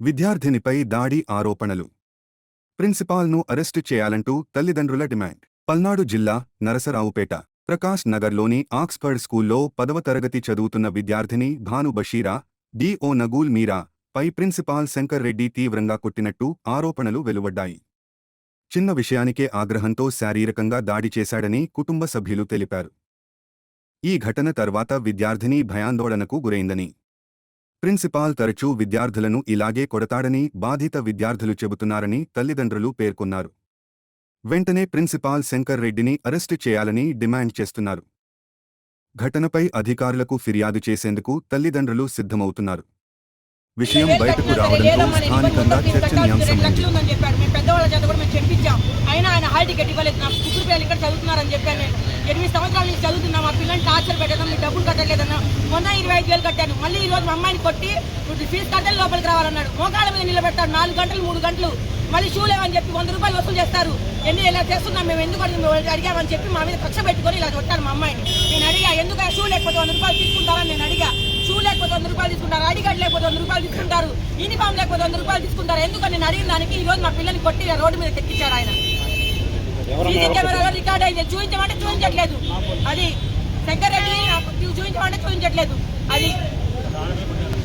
విద్యార్థినిపై దాడి ఆరోపణలు. ప్రిన్సిపాల్ను అరెస్టు చేయాలంటూ తల్లిదండ్రుల డిమాండ్. పల్నాడు జిల్లా నరసరావుపేట ప్రకాష్ నగర్లోని ఆక్స్ఫర్డ్ స్కూల్లో 10వ తరగతి చదువుతున్న విద్యార్థిని భాను బషీరా డి.ఓ. నగూల్ మీరా పై ప్రిన్సిపాల్ శంకర్ రెడ్డి తీవ్రంగా కొట్టినట్టు ఆరోపణలు వెలువడ్డాయి. చిన్న విషయానికే ఆగ్రహంతో శారీరకంగా దాడి చేశాడని కుటుంబ సభ్యులు తెలిపారు. ఈ ఘటన తర్వాత విద్యార్థిని భయాందోళనకు గురైందని, ప్రిన్సిపాల్ తరచూ విద్యార్థులను ఇలాగే కొడతాడని బాధిత విద్యార్థులు చెబుతున్నారని తల్లిదండ్రులు పేర్కొన్నారు. వెంటనే ప్రిన్సిపాల్ శంకర్ రెడ్డిని అరెస్టు చేయాలని డిమాండ్ చేస్తున్నారు. ఘటనపై అధికారులకు ఫిర్యాదు చేసేందుకు తల్లిదండ్రులు సిద్ధమవుతున్నారు. విషయం బయటకు రావడంతో స్థానికంగా చర్చనీయాంశమైంది. ఆయన హాల్ టికెట్ ఇవ్వలేదు. నా కుటుంబ పిల్లలు ఇక్కడ చదువుతున్నారని చెప్పాను. నేను 8 సంవత్సరాల నుంచి చదువుతున్నా. మా పిల్లల్ని టార్చర్ పెట్టడం, మీరు డబ్బులు కట్టలేదన్నా. మొన్న 25,000 కట్టాను. మళ్ళీ ఈ రోజు మా అమ్మాయిని కొట్టి నువ్వు ఫీజు కట్టాలి, లోపలికి రావాలన్నాడు. మోకాళ్ళ మీద నిలబెట్టాడు 4 గంటలు 3 గంటలు. మళ్ళీ షూ లేవని చెప్పి 100 రూపాయలు వసూలు చేస్తారు. ఇలా చేస్తున్నాం మేము, ఎందుకు అడిగామని చెప్పి మా మీద కక్ష పెట్టుకొని ఇలా కొట్టాను మా అమ్మాయిని. నేను అడిగా, ఎందుకు షూ లేకపోతే 100 రూపాయలు తీసుకుంటారని నేను అడిగా. షూ లేకపోతే 100 రూపాయలు తీసుకుంటారు, ఐడి కార్డు లేకపోతే 100 రూపాయలు తీసుకుంటారు, యూనిఫామ్ లేకపోతే 100 రూపాయలు తీసుకుంటారు. ఎందుకని నేను అడిగిన దానికి ఈ రోజు మా పిల్లల్ని కొట్టి రోడ్డు మీద తెప్పించాడు ఆయన. సీసీ కెమెరాలో రికార్డ్ అయింది. చూపించమంటే చూపించట్లేదు. అది శంకర్ రెడ్డి చూపించమంటే చూపించట్లేదు. అది